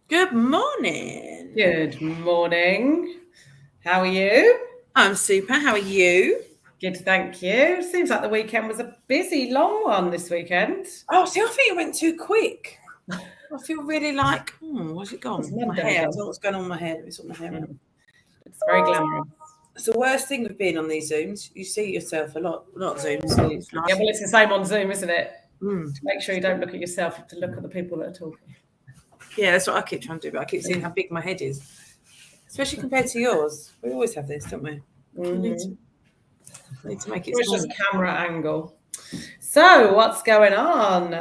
Good morning. Good morning. How are you? I'm super. How are you? Good, thank you. Seems like the weekend was a busy, long one this weekend. Oh, see, I think it went too quick. I feel really like, where's it gone? It's My Monday hair. I again. don't know what's going on with my hair. Let me sort my hair out. It's very glamorous. It's the worst thing with being on these Zooms. You see yourself a lot, not Zooms. It's like, Yeah, well, it's the same on Zoom, isn't it? mm. To make sure you don't look at yourself, you have to look at the people that are talking. Yeah, that's what I keep trying to do, but I keep seeing how big my head is, especially compared to yours. We always have this, don't we? Mm-hmm. Need to make it It's small. just camera angle. So, what's going on?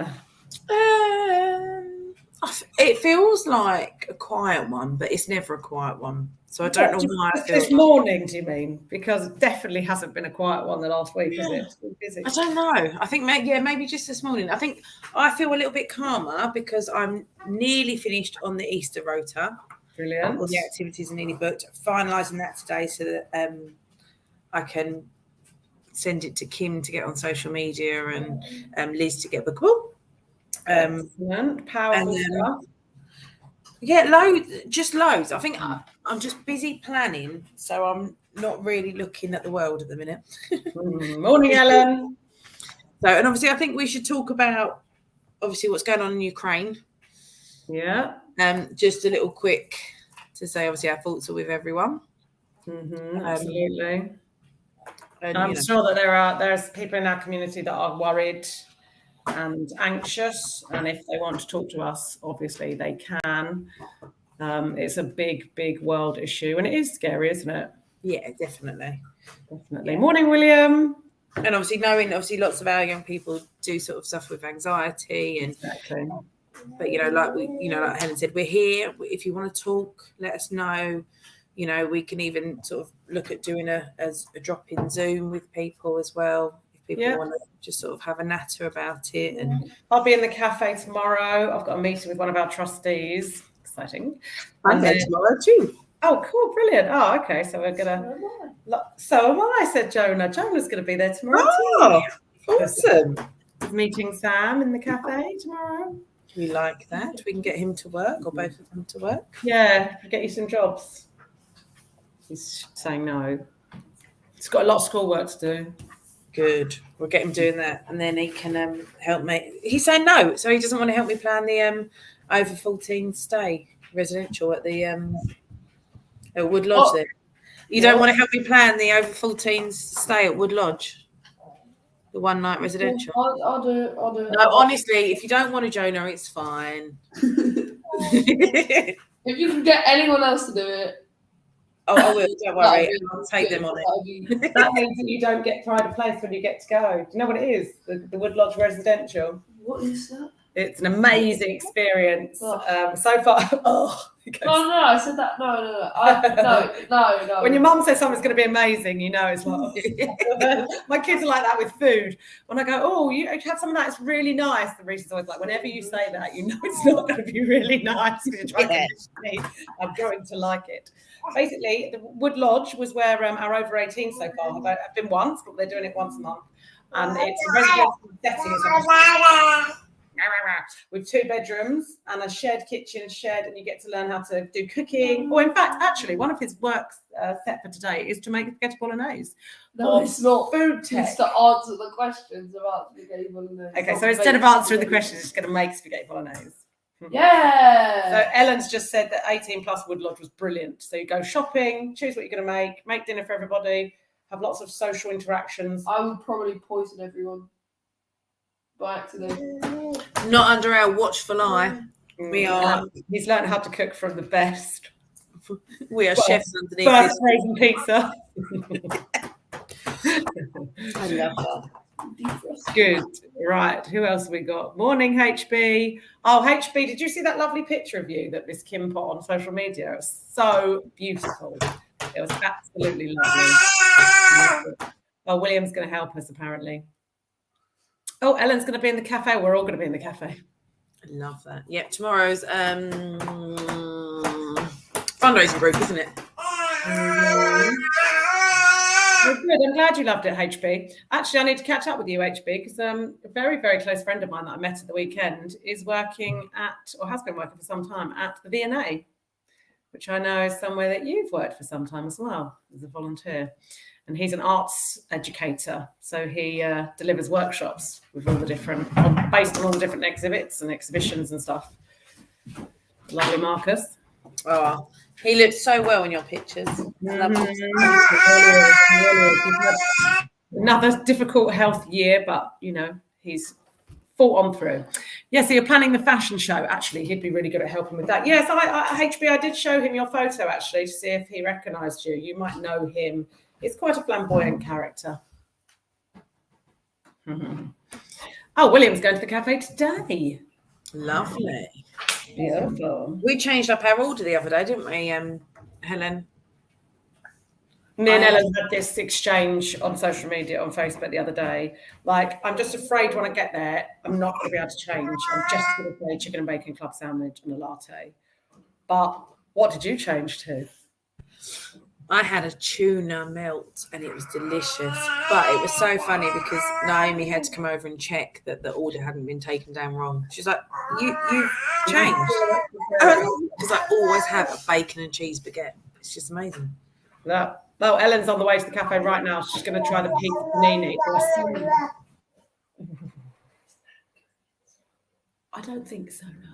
It feels like a quiet one, but it's never a quiet one. So I don't know why I feel this morning, do you mean? Because it definitely hasn't been a quiet one the last week, has it? It's been busy. I don't know. I think maybe just this morning. I think I feel a little bit calmer because I'm nearly finished on the Easter rota. Brilliant. All the activities are nearly booked. Finalising that today so that I can send it to Kim to get on social media and Liz to get bookable. Excellent. Powerful stuff. Yeah, loads. I think I'm just busy planning, so I'm not really looking at the world at the minute. Morning, Helen. So, and obviously, I think we should talk about obviously what's going on in Ukraine. Yeah. Just a little quick to say, obviously, our thoughts are with everyone. Absolutely. And, I'm sure that there's people in our community that are worried and anxious, and if they want to talk to us, obviously they can. It's a big world issue, and it is scary, isn't it? Yeah, definitely. Yeah. Morning, William. And obviously knowing lots of our young people do sort of suffer with anxiety and exactly. But like Helen said, we're here. If you want to talk, let us know. We can even sort of look at doing a drop-in Zoom with people as well. If people want to just sort of have a natter about it. And I'll be in the cafe tomorrow. I've got a meeting with one of our trustees. Exciting. I'm there tomorrow too. Oh, cool, brilliant. Oh, okay. So we're gonna. So am I, said Jonah. Jonah's gonna be there tomorrow too. Awesome. Meeting Sam in the cafe tomorrow. We like that. We can get him to work, or both of them to work. Yeah, get you some jobs. He's saying no. He's got a lot of schoolwork to do. Good. We'll get him doing that, and then he can help me. He's saying no, so he doesn't want to help me plan the over 14 stay residential at the at Wood Lodge. There, you don't want to help me plan the over 14 stay at Wood Lodge. The one night residential. I'll do it. No, honestly, if you don't want to, Jonah, it's fine. If you can get anyone else to do it. Oh, I will. Don't worry. I'll take them on it. That means that you don't get pride of place when you get to go. Do you know what it is? The Wood Lodge residential. What is that? It's an amazing experience. So far. No, I said that. No. When your mum says something's going to be amazing, you know it's like. My kids are like that with food. When I go, oh, you have something that's really nice. The reason's always like, whenever you say that, you know it's not going to be really nice. You're trying to me. I'm going to like it. Basically, the Wood Lodge was where our over 18 so far have been once, but they're doing it once a month, and it's a residential setting. With 2 bedrooms and a shared kitchen, and you get to learn how to do cooking. Or in fact, actually, one of his works set for today is to make spaghetti bolognese. No, it's not. Food tech. It's to answer the questions about spaghetti bolognese. Okay, so instead of answering the questions, it's going to make spaghetti bolognese. Yeah. So Ellen's just said that 18 plus Wood Lodge was brilliant. So you go shopping, choose what you're going to make dinner for everybody, have lots of social interactions. I would probably poison everyone by accident. Not under our watchful eye. We are. He's learned how to cook from the best. We are chefs underneath first frozen pizza. I love that. Good. Right. Who else have we got? Morning, HB. Oh, HB, did you see that lovely picture of you that Miss Kim put on social media? It was so beautiful. It was absolutely lovely. Oh, William's going to help us, apparently. Oh, Ellen's going to be in the cafe. We're all going to be in the cafe. I love that. Yeah, tomorrow's fundraising group, isn't it? Well, good. I'm glad you loved it, HB. Actually, I need to catch up with you, HB, because a very, very close friend of mine that I met at the weekend is working at, or has been working for some time, at the V&A, which I know is somewhere that you've worked for some time as well as a volunteer. And he's an arts educator, so he delivers workshops with all the different, based on all the different exhibits and exhibitions and stuff. Lovely Marcus. Oh, he looks so well in your pictures. Another difficult health year, but he's fought on through. Yeah, so you're planning the fashion show. Actually, he'd be really good at helping with that. Yes, HB, I did show him your photo actually to see if he recognised you. You might know him. It's quite a flamboyant character. Oh, William's going to the cafe today. Lovely. Beautiful. We changed up our order the other day, didn't we, Helen? Me and Ellen had this exchange on social media, on Facebook the other day. Like, I'm just afraid when I get there, I'm not going to be able to change. I'm just going to say chicken and bacon club sandwich and a latte. But what did you change to? I had a tuna melt and it was delicious. But it was so funny because Naomi had to come over and check that the order hadn't been taken down wrong. She's like, you've changed. Because I always have a bacon and cheese baguette. It's just amazing. Yeah. Well, Ellen's on the way to the cafe right now. She's going to try the pizza panini. I don't think so, no.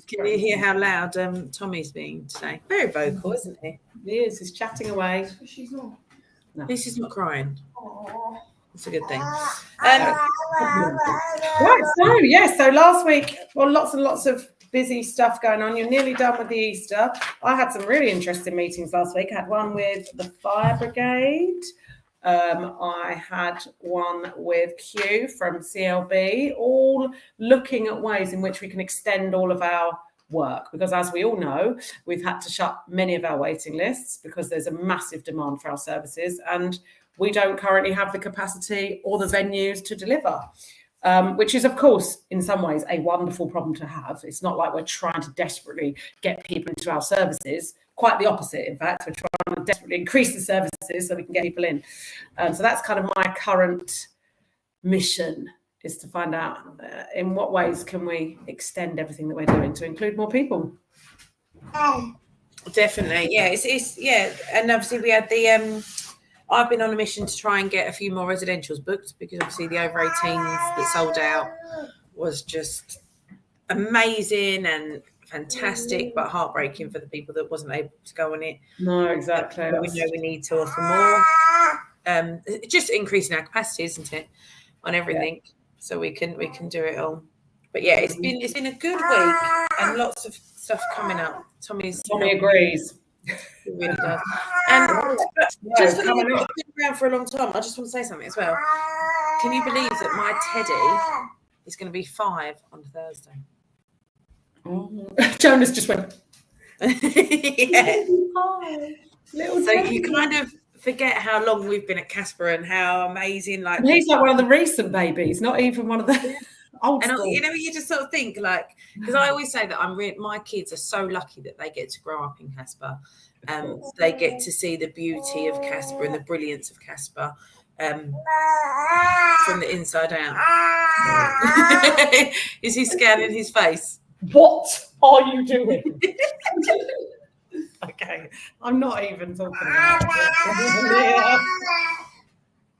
Can you hear how loud Tommy's being today? Very vocal, isn't he? He is. He's chatting away. She's not. No. This is not crying. It's a good thing. Right, so last week, well, lots and lots of busy stuff going on. You're nearly done with the Easter. I had some really interesting meetings last week. I had one with the fire brigade. I had one with Q from CLB, all looking at ways in which we can extend all of our work, because as we all know, we've had to shut many of our waiting lists because there's a massive demand for our services and we don't currently have the capacity or the venues to deliver. Which is, of course, in some ways a wonderful problem to have. It's not like we're trying to desperately get people into our services. Quite the opposite, in fact. We're trying to desperately increase the services so we can get people in. So that's kind of my current mission, is to find out in what ways can we extend everything that we're doing to include more people. Definitely, yeah. It's yeah, and obviously we had the. I've been on a mission to try and get a few more residentials booked because obviously the over 18s that sold out was just amazing and fantastic, but heartbreaking for the people that wasn't able to go on it. No, exactly. We know we need to offer more. Just increasing our capacity, isn't it, on everything, so we can do it all. But yeah, it's been a good week and lots of stuff coming up. Tommy agrees. It really does. And just for the people who've been around for a long time, I just want to say something as well. Can you believe that my Teddy is going to be 5 on Thursday? Jonas just went. Yeah. So you kind of forget how long we've been at CASPA and how amazing. Like he's like one of the recent babies, not even one of the. And you just sort of think because I always say that my kids are so lucky that they get to grow up in CASPA. They get to see the beauty of CASPA and the brilliance of CASPA from the inside out. Is he scanning his face? What are you doing? Okay, I'm not even talking about it.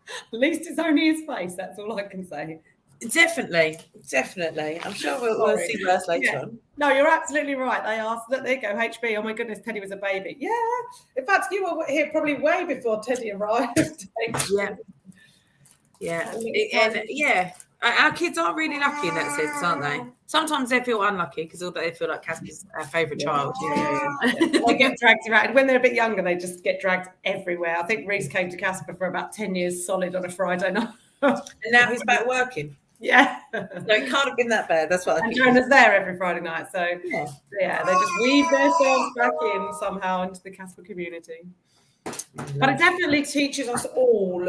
At least it's only his face. That's all I can say. Definitely. I'm sure we'll see worse later on. No, you're absolutely right. They asked that. There you go, HB. Oh my goodness, Teddy was a baby. Yeah. In fact, you were here probably way before Teddy arrived. Yeah. Our kids are really lucky in that sense, aren't they? Sometimes they feel unlucky because they feel like Casper's our favourite child. They get dragged around. When they're a bit younger, they just get dragged everywhere. I think Reese came to Casper for about 10 years solid on a Friday night. And now he's back working. Yeah. So it can't have been that bad. That's what I think. Jonah's there every Friday night. So they just weave themselves back in somehow into the Casper community. But it definitely teaches us all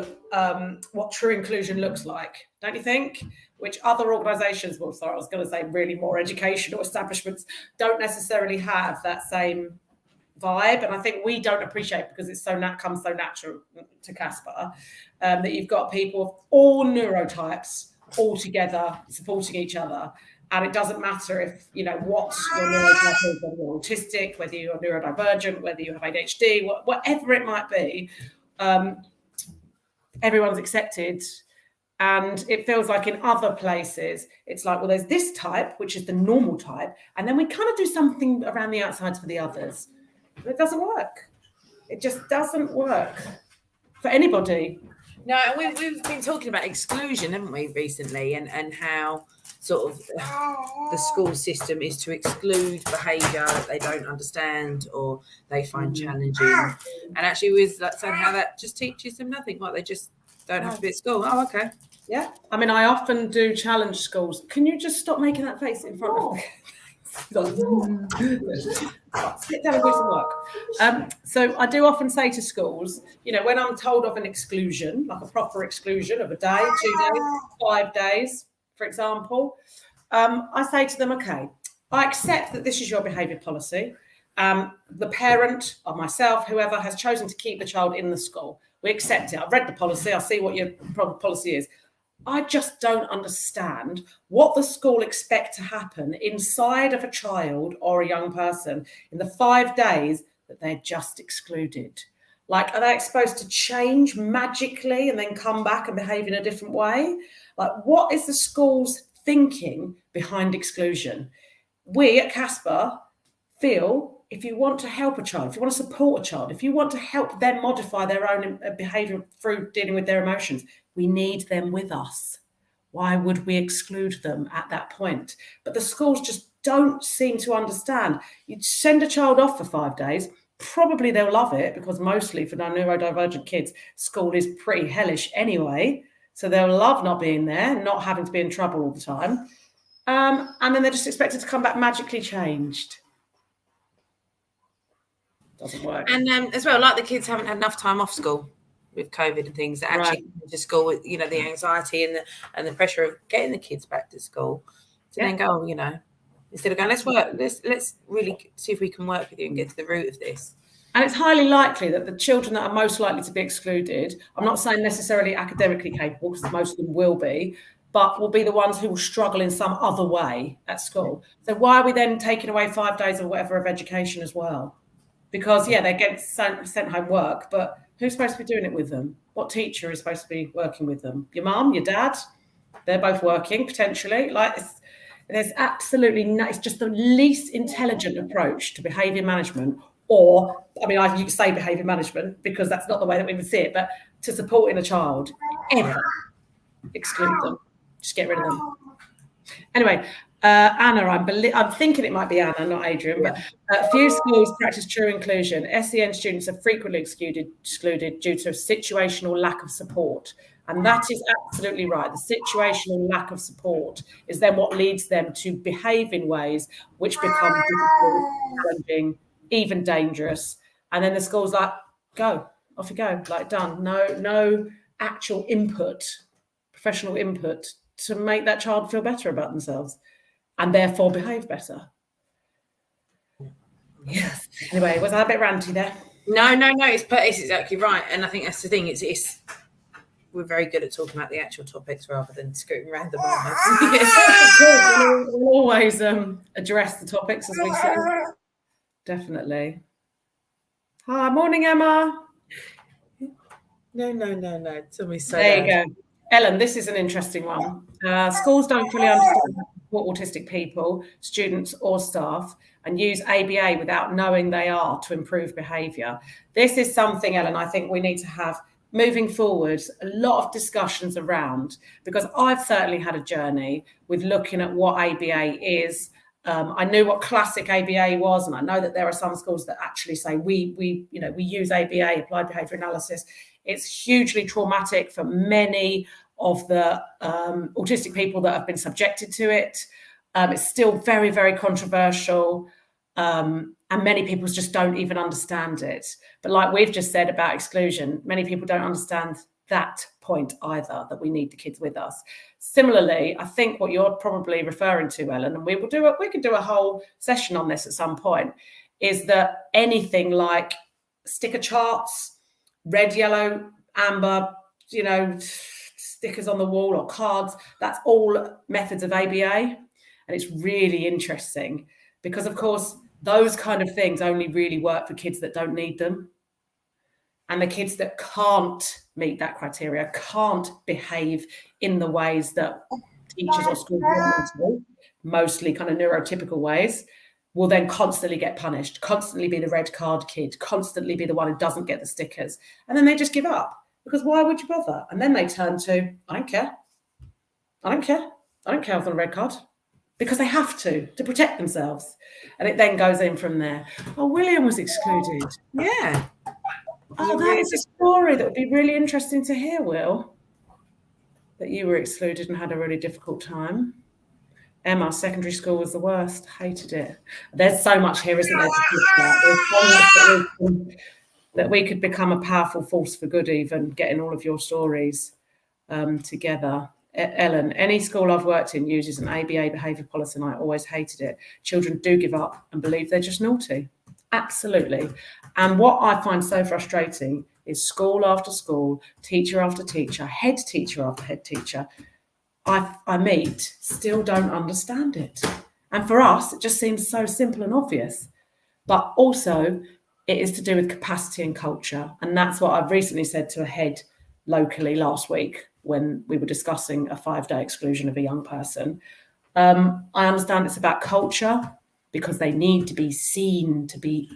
what true inclusion looks like, don't you think? Which other organisations, I was going to say really more educational establishments, don't necessarily have that same vibe, and I think we don't appreciate, because it's comes so natural to CASPA, that you've got people of all neurotypes all together supporting each other. And it doesn't matter if, what your neurotype is, whether you're autistic, whether you're neurodivergent, whether you have ADHD, whatever it might be, everyone's accepted. And it feels like in other places, it's like, well, there's this type, which is the normal type, and then we kind of do something around the outsides for the others. But it doesn't work. It just doesn't work for anybody. No, we've been talking about exclusion, haven't we, recently, and how sort of the school system is to exclude behaviour that they don't understand or they find challenging. And actually, with like saying how that just teaches them nothing, they just don't have to be at school. Oh, okay. Yeah. I mean, I often do challenge schools. Can you just stop making that face in front of me? Sit down and do some work. So I do often say to schools, when I'm told of an exclusion, like a proper exclusion of a day, 2 days, 5 days, for example, I say to them, okay, I accept that this is your behaviour policy. The parent or myself, whoever, has chosen to keep the child in the school. We accept it. I've read the policy. I see what your policy is. I just don't understand what the school expect to happen inside of a child or a young person in the 5 days that they're just excluded. Like, are they supposed to change magically and then come back and behave in a different way? Like, what is the school's thinking behind exclusion? We at CASPA feel if you want to help a child, if you want to support a child, if you want to help them modify their own behaviour through dealing with their emotions, we need them with us. Why would we exclude them at that point? But the schools just don't seem to understand. You send a child off for 5 days, probably they'll love it, because mostly for neurodivergent kids, school is pretty hellish anyway. So they'll love not being there, not having to be in trouble all the time. And then they're just expected to come back magically changed. Doesn't work. And as well, like the kids haven't had enough time off school with COVID and things, that actually come to school with, the anxiety and the pressure of getting the kids back to school. So then go, instead of going, let's work, let's really see if we can work with you and get to the root of this. And it's highly likely that the children that are most likely to be excluded, I'm not saying necessarily academically capable, because most of them will be, but will be the ones who will struggle in some other way at school. So why are we then taking away 5 days or whatever of education as well? Because, they get sent home work, but who's supposed to be doing it with them? What teacher is supposed to be working with them? Your mum, your dad? They're both working, potentially. There's absolutely it's just the least intelligent approach to behaviour management, or, you can say behaviour management because that's not the way that we would see it, but to supporting a child, ever exclude them. Just get rid of them. Anyway, Anna, I'm thinking it might be Anna, not Adrian, but few schools practice true inclusion. SEN students are frequently excluded due to a situational lack of support. And that is absolutely right. The situational lack of support is then what leads them to behave in ways which become difficult, challenging, even dangerous. And then the school's like, go, off you go, done. No actual input, professional input to make that child feel better about themselves and therefore behave better. Yes. Anyway, was I a bit ranty there? No, it's exactly right. And I think that's the thing. It's we're very good at talking about the actual topics rather than scooting around the We'll always address the topics, as we say. Definitely. Hi, morning, Emma. No. Tell me so. There you go. Helen, this is an interesting one. Schools don't fully understand how to support autistic people, students or staff, and use ABA without knowing they are to improve behaviour. This is something, Helen, I think we need to have moving forward a lot of discussions around, because I've certainly had a journey with looking at what ABA is. I knew what classic ABA was, and I know that there are some schools that actually say we use ABA, applied behaviour analysis. It's hugely traumatic for many of the autistic people that have been subjected to it. It's still very, very controversial, and many people just don't even understand it. But like we've just said about exclusion, many people don't understand that point either, that we need the kids with us. Similarly, I think what you're probably referring to, Ellen, and we could do a whole session on this at some point, is that anything like sticker charts, red, yellow, amber, stickers on the wall or cards, that's all methods of ABA. And it's really interesting because, of course, those kind of things only really work for kids that don't need them. And the kids that can't meet that criteria, can't behave in the ways that teachers or schools want them to, mostly kind of neurotypical ways, will then constantly get punished, constantly be the red card kid, constantly be the one who doesn't get the stickers. And then they just give up because why would you bother? And then they turn to, I don't care. I don't care. I don't care if I'm on a red card, because they have to protect themselves. And it then goes in from there. Oh, William was excluded. Yeah. Oh, that is a story that would be really interesting to hear, Will, that you were excluded and had a really difficult time. Emma, secondary school was the worst. Hated it. There's so much here, isn't there, to talk about? There's so much that we could become a powerful force for good, even getting all of your stories together. Ellen, any school I've worked in uses an ABA behaviour policy and I always hated it. Children do give up and believe they're just naughty. Absolutely. And what I find so frustrating is school after school, teacher after teacher, head teacher after head teacher, I meet still don't understand it. And for us, it just seems so simple and obvious. But also, it is to do with capacity and culture. And that's what I've recently said to a head locally last week when we were discussing a 5-day exclusion of a young person. I understand it's about culture because they need to be seen to be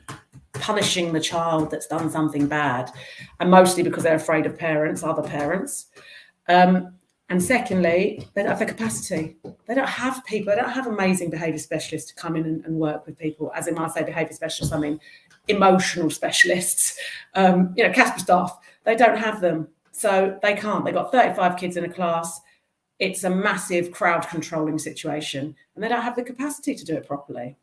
punishing the child that's done something bad, and mostly because they're afraid of other parents. And secondly, they don't have the capacity. They don't have amazing behaviour specialists to come in and work with people. As in, when I say behaviour specialists, I mean emotional specialists. CASPA staff, they don't have them. So they can't. They've got 35 kids in a class. It's a massive crowd controlling situation, and they don't have the capacity to do it properly.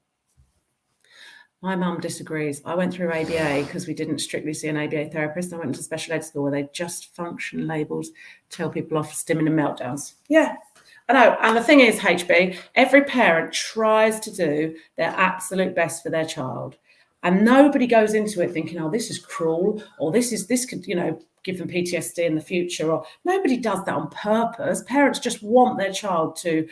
My mum disagrees. I went through ABA because we didn't strictly see an ABA therapist. I went into special ed school where they just function labels, tell people off for stimming and meltdowns. Yeah, I know. And the thing is, HB, every parent tries to do their absolute best for their child. And nobody goes into it thinking, oh, this is cruel, or this could, give them PTSD in the future, or nobody does that on purpose. Parents just want their child to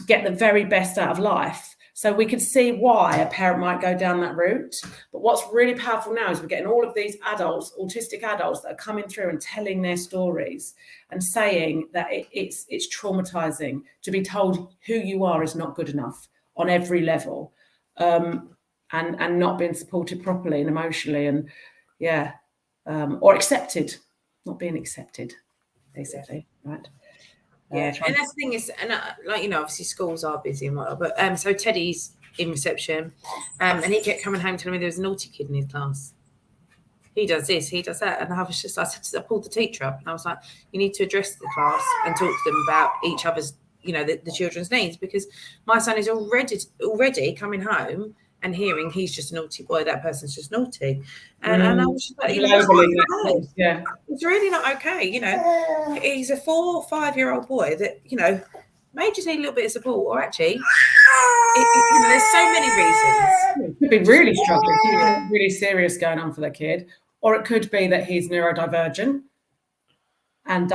get the very best out of life. So we can see why a parent might go down that route. But what's really powerful now is we're getting all of these adults, autistic adults, that are coming through and telling their stories and saying that it's traumatizing to be told who you are is not good enough on every level, and not being supported properly and emotionally, and or accepted, not being accepted, basically, right? Yeah, and that's the thing is, and obviously schools are busy and whatever, but so Teddy's in reception, and he kept coming home telling me there was a naughty kid in his class. He does this, he does that, and I pulled the teacher up, and I was like, you need to address the class and talk to them about each other's, the children's needs, because my son is already coming home and hearing he's just a naughty boy, that person's just naughty. And I was just like, it's really not okay. He's a 4 or 5-year-old boy that, may just need a little bit of support, or actually, there's so many reasons. It could be really struggling, really serious going on for the kid, or it could be that he's neurodivergent and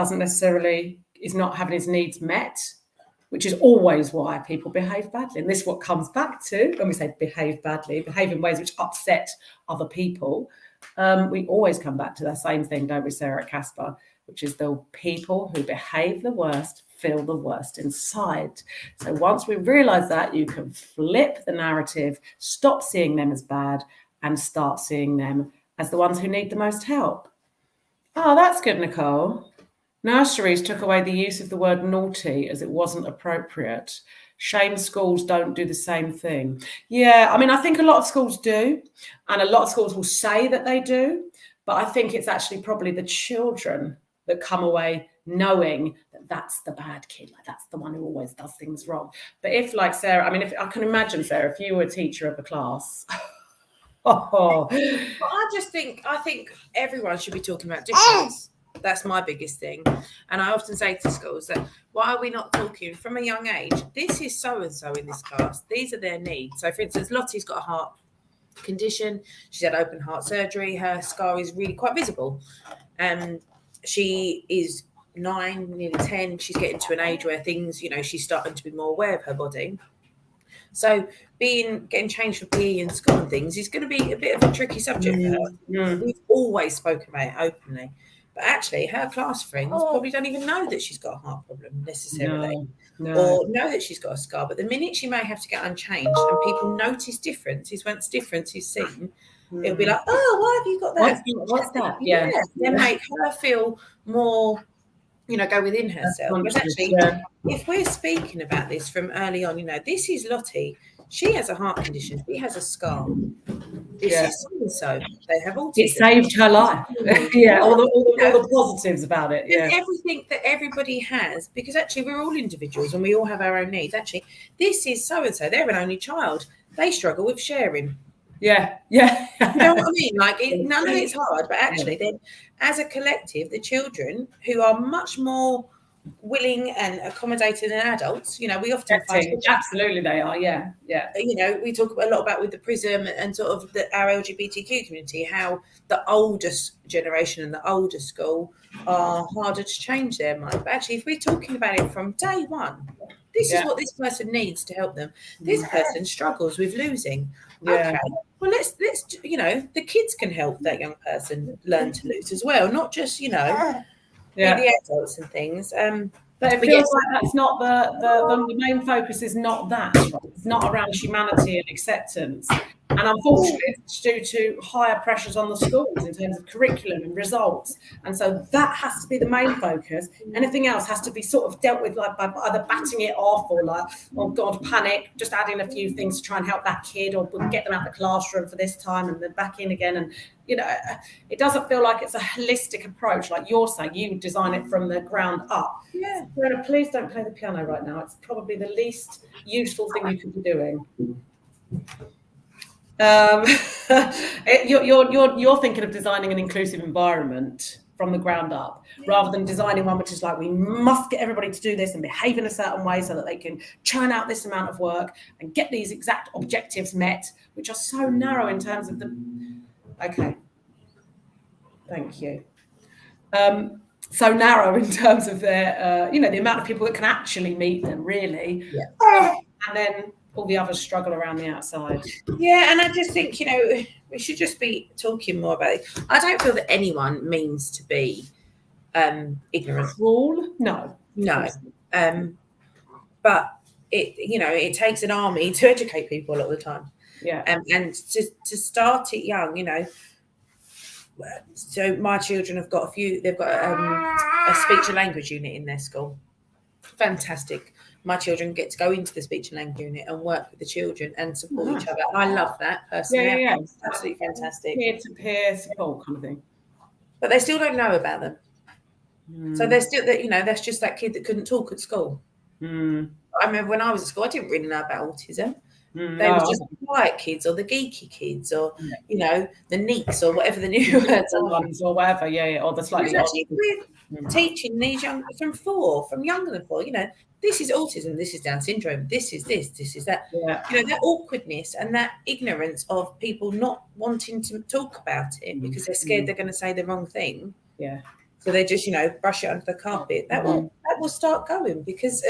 is not having his needs met, which is always why people behave badly. And this is what comes back to when we say behave badly, behave in ways which upset other people. We always come back to that same thing, don't we, Sarah, at CASPA, which is the people who behave the worst feel the worst inside. So once we realise that, you can flip the narrative, stop seeing them as bad and start seeing them as the ones who need the most help. Oh, that's good, Nicole. Nurseries took away the use of the word naughty as it wasn't appropriate. Shame schools don't do the same thing. Yeah, I mean, I think a lot of schools do, and a lot of schools will say that they do, but I think it's actually probably the children that come away knowing that that's the bad kid, like that's the one who always does things wrong. But if, like Sarah, I mean, if I can imagine, Sarah, if you were a teacher of a class, But I think everyone should be talking about difference. That's my biggest thing. And I often say to schools that, why are we not talking from a young age? This is so-and-so in this class. These are their needs. So, for instance, Lottie's got a heart condition. She's had open heart surgery. Her scar is really quite visible. She is 9, nearly 10. She's getting to an age where things, she's starting to be more aware of her body. So getting changed for PE in school and things is going to be a bit of a tricky subject for her. We've always spoken about it openly. But actually, her class friends probably don't even know that she's got a heart problem necessarily, or know that she's got a scar. But the minute she may have to get unchanged and people notice differences, once difference is seen, it'll be like, oh, why have you got that? What's that? Yeah. Then make her feel more, go within herself. But actually, if we're speaking about this from early on, this is Lottie. She has a heart condition. She has a scar. This is so. They have autism. It saved her life. All the positives about it. Yeah. Everything that everybody has, because actually we're all individuals and we all have our own needs. Actually, this is so and so. They're an only child. They struggle with sharing. Yeah. You know what I mean? Like none of it's hard, but actually, then as a collective, the children who are much more willing and accommodating than adults, we often find absolutely they are. Yeah. We talk a lot about with the PRISM and sort of our LGBTQ community, how the oldest generation and the older school are harder to change their mind. But actually, if we're talking about it from day one, this is what this person needs to help them. This person struggles with losing. Okay, well, let's the kids can help that young person learn to lose as well, not just the adults and things. But it feels like that's not the main focus is not that. Right? It's not around humanity and acceptance. And unfortunately, it's due to higher pressures on the schools in terms of curriculum and results. And so that has to be the main focus. Anything else has to be sort of dealt with like by either batting it off or like, oh God, panic, just adding a few things to try and help that kid or get them out of the classroom for this time and then back in again. And, it doesn't feel like it's a holistic approach. Like you're saying, you design it from the ground up. Yeah. Please don't play the piano right now. It's probably the least useful thing you could be doing. You're thinking of designing an inclusive environment from the ground up rather than designing one which is like we must get everybody to do this and behave in a certain way so that they can churn out this amount of work and get these exact objectives met, which are so narrow in terms of the thank you. So narrow in terms of their the amount of people that can actually meet them really, and then all the others struggle around the outside. Yeah, and I just think, we should just be talking more about it. I don't feel that anyone means to be ignorant. Cruel? No. But it takes an army to educate people a lot of the time. Yeah. And to start it young, so my children have got they've got a speech and language unit in their school. Fantastic. My children get to go into the speech and language unit and work with the children and support each other. And I love that personally. Yeah. It's absolutely fantastic. Peer-to-peer support kind of thing. But they still don't know about them. So they're still that's just that kid that couldn't talk at school. I remember when I was at school, I didn't really know about autism. They were just the quiet kids or the geeky kids or, the neeks or whatever the new words are. Or whatever, or the slightly... We're teaching these young, from younger than 4, this is autism, this is Down syndrome, this is that. Yeah. That awkwardness and that ignorance of people not wanting to talk about it because they're scared they're going to say the wrong thing. Yeah. So they just, brush it under the carpet. That will start going because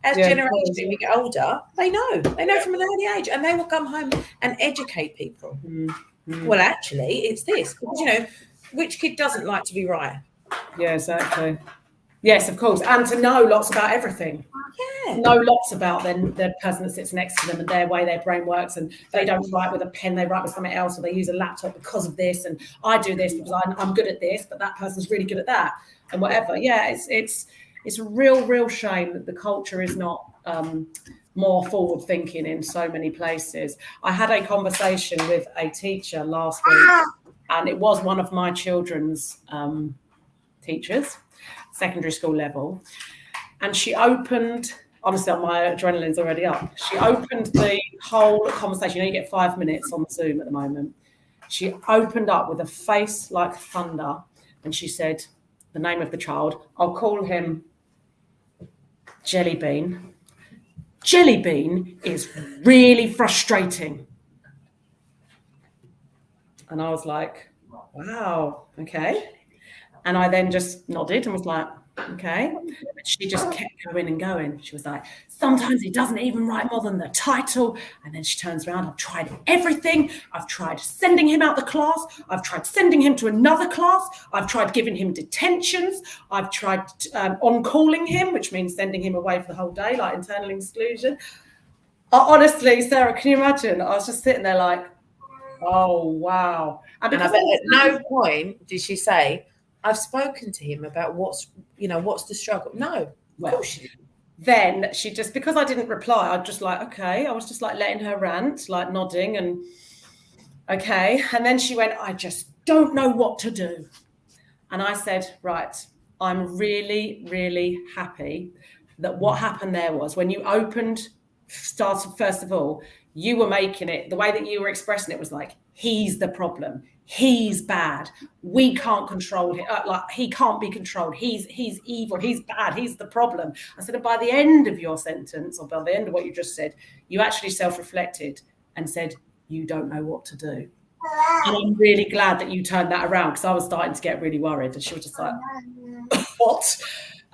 as generations we get older, they know from an early age, and they will come home and educate people. Well, actually, it's this because which kid doesn't like to be right? Yeah, exactly. Yes, of course, and to know lots about everything. Yeah. Know lots about the person that sits next to them and their way their brain works, and they don't write with a pen, they write with something else, or they use a laptop because of this, and I do this because I'm good at this, but that person's really good at that, and whatever. Yeah, it's a real shame that the culture is not more forward thinking in so many places. I had a conversation with a teacher last week, and it was one of my children's teachers, secondary school level, and she opened, honestly, my adrenaline's already up. She opened the whole conversation. You get 5 minutes on Zoom at the moment. She opened up with a face like thunder, and she said the name of the child. I'll call him Jellybean. Jellybean is really frustrating. And I was like, wow, okay. And I then just nodded and was like, okay. But she just kept going and going. She was like, sometimes he doesn't even write more than the title. And then she turns around, I've tried everything. I've tried sending him out the class. I've tried sending him to another class. I've tried giving him detentions. I've tried on-calling him, which means sending him away for the whole day, like internal exclusion. Honestly, Sarah, can you imagine? I was just sitting there like, oh, wow. And I bet at no point did she say, I've spoken to him about what's the struggle. No, well, then she just, because I didn't reply, I just like, okay. I was just like letting her rant, like nodding and okay. And then she went, I just don't know what to do. And I said, right, I'm really, really happy that what happened there was when you started, first of all, you were making it, the way that you were expressing it was like, he's the problem. He's bad. We can't control him. Like he can't be controlled. He's evil. He's bad. He's the problem. I said, by the end of your sentence, or by the end of what you just said, you actually self-reflected and said, you don't know what to do. And I'm really glad that you turned that around, because I was starting to get really worried. And she was just like, what?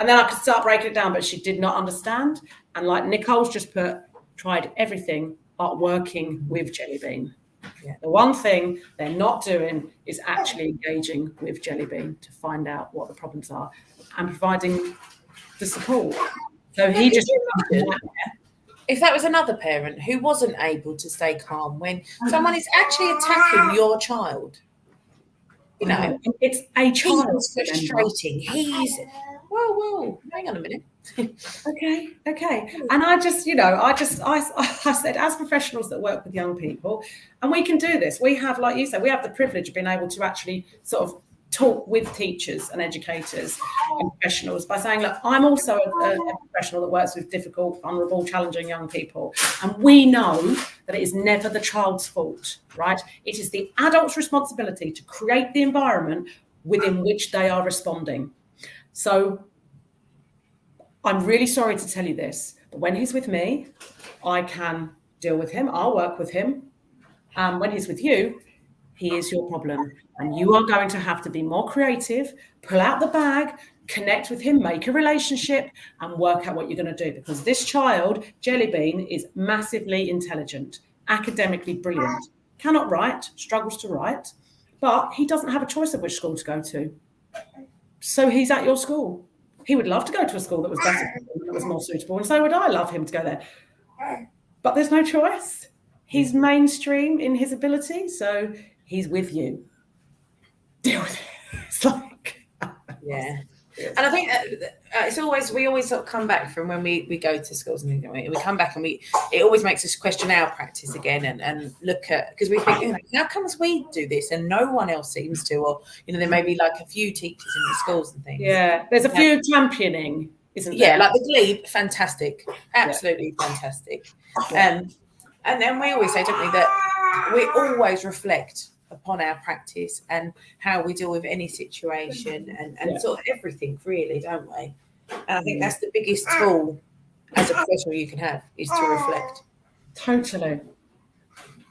And then I could start breaking it down, but she did not understand. And like Nicole's just tried everything but working with Jellybean. Yeah. The one thing they're not doing is actually engaging with Jellybean to find out what the problems are and providing the support. So he just... If that was another parent who wasn't able to stay calm when someone is actually attacking your child, it's a child. He's frustrating. He's... Whoa, hang on a minute. Okay. And I said, as professionals that work with young people, and we can do this, we have, like you said, we have the privilege of being able to actually sort of talk with teachers and educators and professionals by saying, look, I'm also a professional that works with difficult, vulnerable, challenging young people. And we know that it is never the child's fault, right? It is the adult's responsibility to create the environment within which they are responding. So I'm really sorry to tell you this, but when he's with me, I can deal with him. I'll work with him. When he's with you, he is your problem. And you are going to have to be more creative, pull out the bag, connect with him, make a relationship, and work out what you're going to do. Because this child, Jellybean, is massively intelligent, academically brilliant, cannot write, struggles to write, but he doesn't have a choice of which school to go to. So he's at your school. He would love to go to a school that was better, that was more suitable, and so would I love him to go there. But there's no choice. He's mainstream in his ability, so he's with you. Deal with it. It's like... Yeah. And I think we always sort of come back from when we go to schools and we come back and it always makes us question our practice again and look at, because we think, how comes we do this and no one else seems to, or there may be like a few teachers in the schools and things. Yeah, there's a few championing, isn't there? Yeah, like the Glebe, fantastic, absolutely fantastic. And then we always say, don't we, that we always reflect upon our practice and how we deal with any situation and sort of everything, really, don't we? And I think that's the biggest tool as a professional you can have, is to reflect. Totally.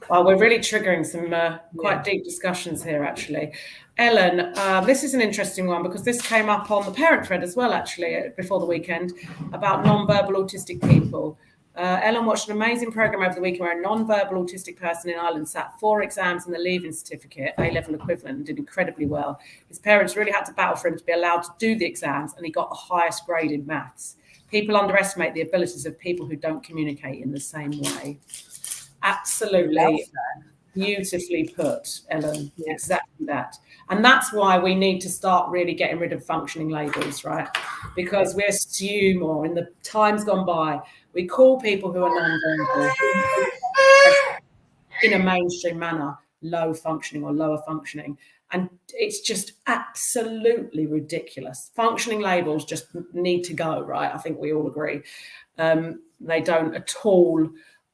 Well, we're really triggering some quite deep discussions here, actually. Ellen, this is an interesting one because this came up on the parent thread as well, actually, before the weekend, about non-verbal autistic people. Ellen watched an amazing program over the weekend where a non-verbal autistic person in Ireland sat 4 exams in the Leaving Certificate, A-level equivalent, and did incredibly well. His parents really had to battle for him to be allowed to do the exams, and he got the highest grade in maths. People underestimate the abilities of people who don't communicate in the same way. Absolutely beautifully put, Ellen. Yeah. Exactly that. And that's why we need to start really getting rid of functioning labels, right? Because we assume, or in the times gone by, we call people who are non-verbal in a mainstream manner low functioning or lower functioning. And it's just absolutely ridiculous. Functioning labels just need to go, right? I think we all agree. They don't at all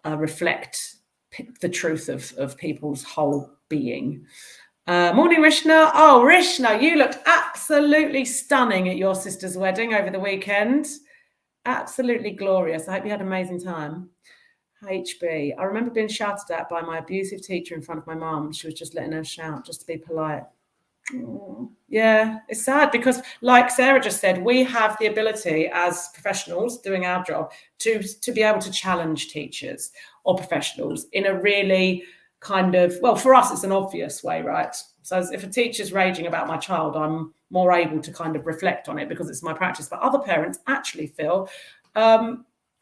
reflect the truth of people's whole being. Morning, Rishna. Oh, Rishna, you looked absolutely stunning at your sister's wedding over the weekend. Absolutely glorious. I hope you had an amazing time. HB. I remember being shouted at by my abusive teacher in front of my mum. She was just letting her shout just to be polite. Oh, yeah, it's sad because, like Sarah just said, we have the ability as professionals doing our job to be able to challenge teachers or professionals in a really kind of, well, for us, it's an obvious way, right? So if a teacher's raging about my child, I'm more able to kind of reflect on it because it's my practice. But other parents actually feel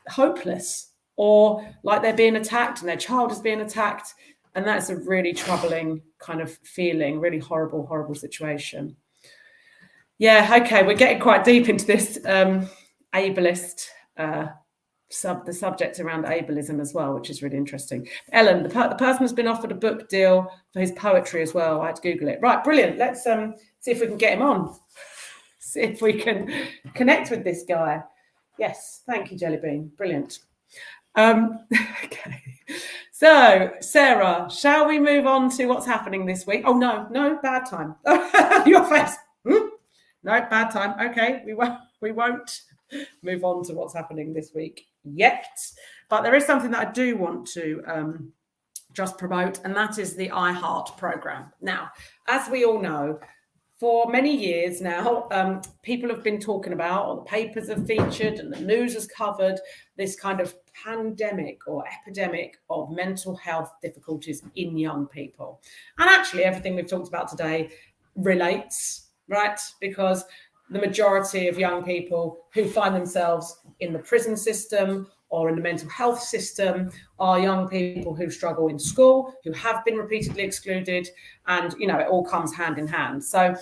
hopeless or like they're being attacked and their child is being attacked. And that's a really troubling kind of feeling, really horrible, horrible situation. Yeah, okay, we're getting quite deep into this ableist, the subject around ableism as well, which is really interesting. Ellen, the person has been offered a book deal for his poetry as well. I had to Google it. Right, brilliant. Let's see if we can get him on. See if we can connect with this guy. Yes, thank you, Jellybean. Brilliant. Okay. So, Sarah, shall we move on to what's happening this week? Oh, no, bad time. Your face. No, bad time. Okay, we won't move on to what's happening this week yet. But there is something that I do want to just promote, and that is the Iheart Program. Now, as we all know, for many years now, people have been talking about, or the papers have featured, and the news has covered this kind of pandemic or epidemic of mental health difficulties in young people. And actually, everything we've talked about today relates, right? Because the majority of young people who find themselves in the prison system or in the mental health system are young people who struggle in school, who have been repeatedly excluded, and, you know, it all comes hand in hand. So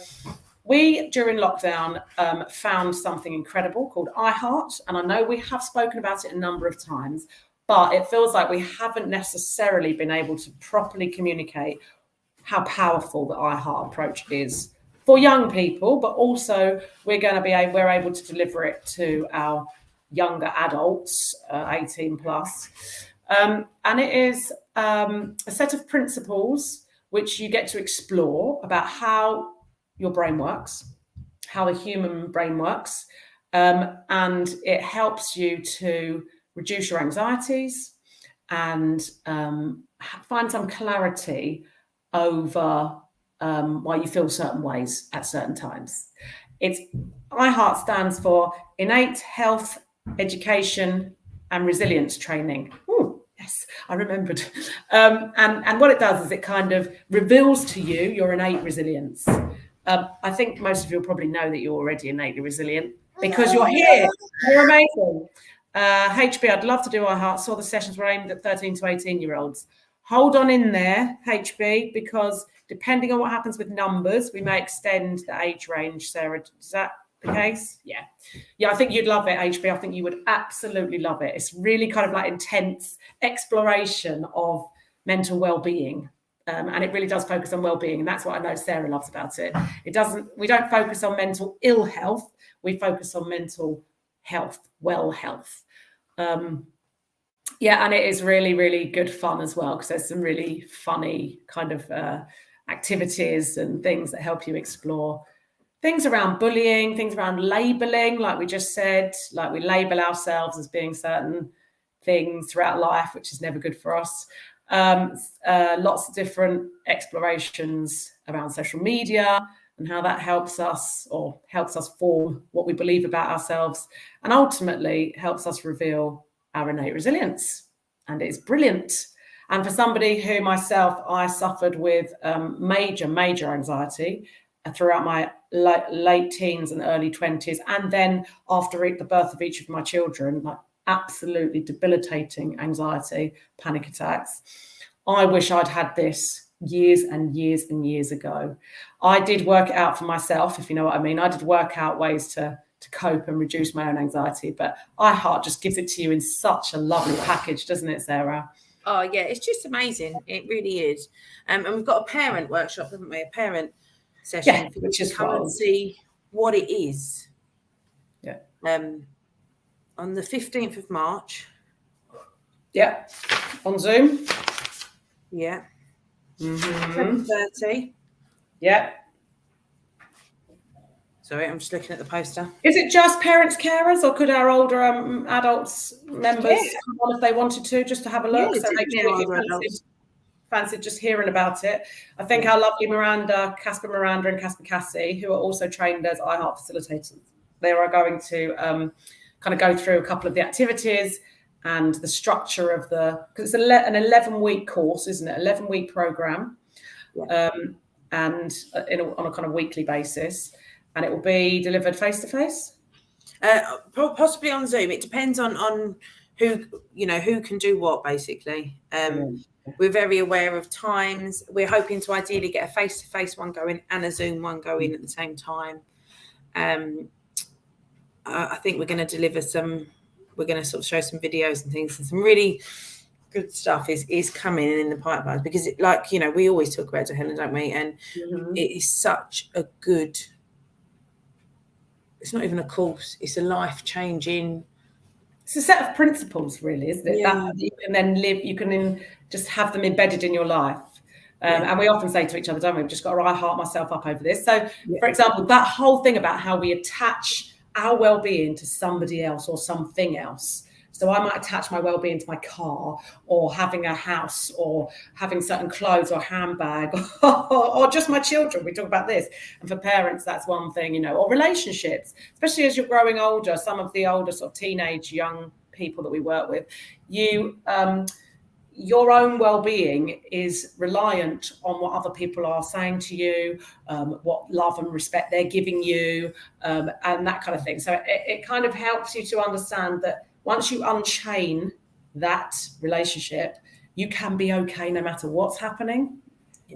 we, during lockdown, found something incredible called Iheart, and I know we have spoken about it a number of times, but it feels like we haven't necessarily been able to properly communicate how powerful the Iheart approach is for young people, but also we're able to deliver it to our younger adults, 18 plus. And it is a set of principles which you get to explore about how your brain works, how the human brain works. And it helps you to reduce your anxieties and find some clarity over why you feel certain ways at certain times. Iheart stands for Innate Health, Education and Resilience Training. Oh, yes, I remembered. And what it does is it kind of reveals to you your innate resilience. I think most of you will probably know that you're already innately resilient because you're here. You're amazing. HB, I'd love to do Iheart. Saw the sessions were aimed at 13 to 18-year-olds. Hold on in there, HB, because depending on what happens with numbers, we may extend the age range. Sarah, is that the case? Yeah, I think you'd love it, HB. I think you would absolutely love it. It's really kind of like intense exploration of mental well-being, and it really does focus on well-being, and that's what I know Sarah loves about it. We don't focus on mental ill health, we focus on mental health, well health. Yeah, and it is really, really good fun as well, because there's some really funny kind of activities and things that help you explore things around bullying, things around labeling, like we just said, like we label ourselves as being certain things throughout life, which is never good for us. Lots of different explorations around social media and how that helps us form what we believe about ourselves, and ultimately helps us reveal our innate resilience. And it's brilliant. And for somebody who myself, I suffered with major anxiety throughout my late teens and early 20s, and then after the birth of each of my children, like absolutely debilitating anxiety, panic attacks. I wish I'd had this years and years and years ago. I did work it out for myself, if you know what I mean. I did work out ways to cope and reduce my own anxiety, but Iheart just gives it to you in such a lovely package, doesn't it, Sarah? Oh yeah, it's just amazing. It really is. And we've got a parent workshop, haven't we? A parent session, yeah, which is come and see what it is. Yeah. On the 15th of March. Yeah. On Zoom. Yeah. 7:30. Yeah. Sorry, I'm just looking at the poster. Is it just parents carers, or could our older adults members come on if they wanted to, just to have a look? Yeah, So definitely if older you adults. fancied just hearing about it. I think our lovely CASPA Miranda and CASPA Cassie, who are also trained as Iheart facilitators, they are going to kind of go through a couple of the activities and the structure of because it's an 11-week course, isn't it? 11-week program, and on a kind of weekly basis, and it will be delivered face to face. Possibly on Zoom. It depends on who can do what, basically. We're very aware of times. We're hoping to ideally get a face-to-face one going and a Zoom one going at the same time. I think we're going to deliver we're going to sort of show some videos and things, and some really good stuff is coming in the pipeline, because we always talk about it, Helen, don't we? And it is such a good, it's not even a course, it's a life-changing, it's a set of principles, really, isn't it? Yeah. That you can then live, you can just have them embedded in your life. And we often say to each other, don't we, we've just got to heart myself up over this. So, for example, that whole thing about how we attach our well-being to somebody else or something else. So I might attach my well-being to my car, or having a house, or having certain clothes or handbag, or just my children. We talk about this. And for parents, that's one thing, or relationships, especially as you're growing older. Some of the older sort of teenage young people that we work with, your own well-being is reliant on what other people are saying to you, what love and respect they're giving you, and that kind of thing. So it kind of helps you to understand that once you unchain that relationship, you can be okay no matter what's happening.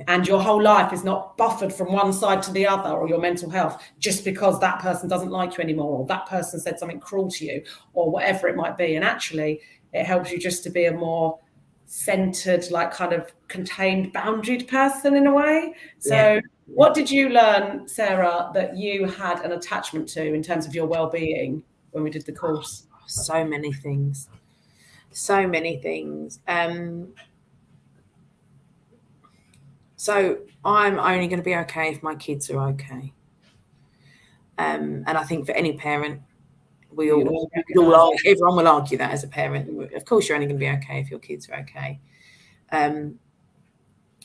And your whole life is not buffered from one side to the other, or your mental health, just because that person doesn't like you anymore, or that person said something cruel to you, or whatever it might be. And actually, it helps you just to be a more centered, like kind of contained, boundaried person in a way. So what did you learn, Sarah, that you had an attachment to in terms of your well-being when we did the course? So many things. So I'm only going to be okay if my kids are okay. And I think for any parent, everyone will argue that as a parent. Of course, you're only going to be okay if your kids are okay. And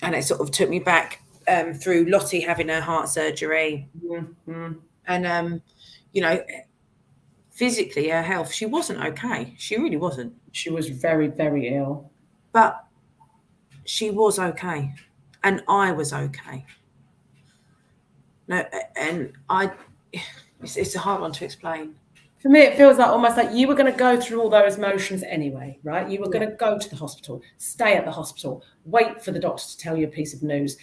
it sort of took me back through Lottie having her heart surgery. And, physically, her health, she wasn't okay. She really wasn't. She was very, very ill. But she was okay. And I was okay. No, and it's a hard one to explain. For me, it feels like almost like you were going to go through all those motions anyway, right? You were going to go to the hospital, stay at the hospital, wait for the doctor to tell you a piece of news,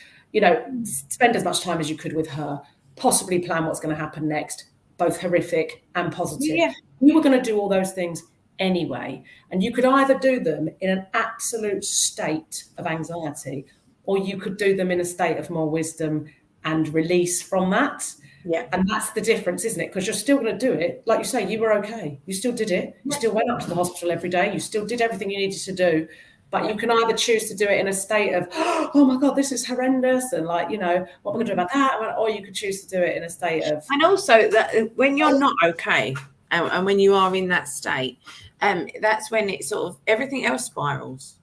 spend as much time as you could with her, possibly plan what's going to happen next, both horrific and positive. Yeah. You were going to do all those things anyway. And you could either do them in an absolute state of anxiety, or you could do them in a state of more wisdom and release from that. Yeah. And that's the difference, isn't it? Because you're still going to do it. Like you say, you were okay. You still did it. You still went up to the hospital every day. You still did everything you needed to do. But you can either choose to do it in a state of, oh my God, this is horrendous, and what am I going to do about that? Or you could choose to do it in a state of. And also that when you're not okay, and when you are in that state, that's when it sort of everything else spirals.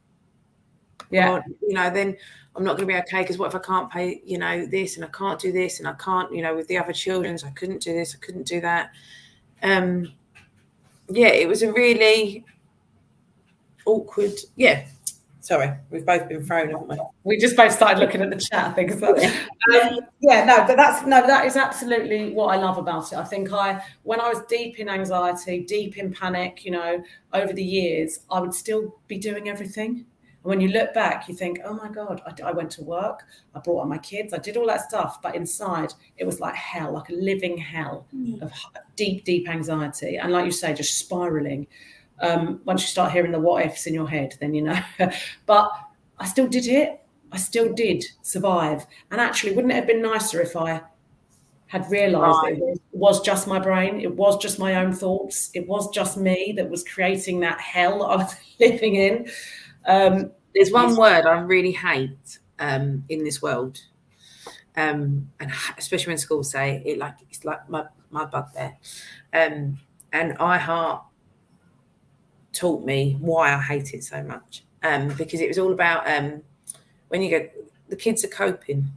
Yeah. Or, then I'm not going to be okay because what if I can't pay, this, and I can't do this, and I can't, with the other children, so I couldn't do this, I couldn't do that. It was a really awkward. Yeah. Sorry, we've both been thrown, haven't we? We just both started looking at the chat, I think. That is absolutely what I love about it. I think when I was deep in anxiety, deep in panic, over the years, I would still be doing everything. And when you look back, you think, oh my God, I went to work, I brought up my kids, I did all that stuff. But inside, it was like hell, like a living hell of deep, deep anxiety. And like you say, just spiraling. Once you start hearing the what ifs in your head, then But I still did it. I still did survive. And actually, wouldn't it have been nicer if I had realised that it was just my brain, it was just my own thoughts, it was just me that was creating that hell that I was living in. There's one word I really hate in this world, and especially when schools say it, like it's like my bugbear. And Iheart taught me why I hate it so much. Because it was all about when you go, the kids are coping.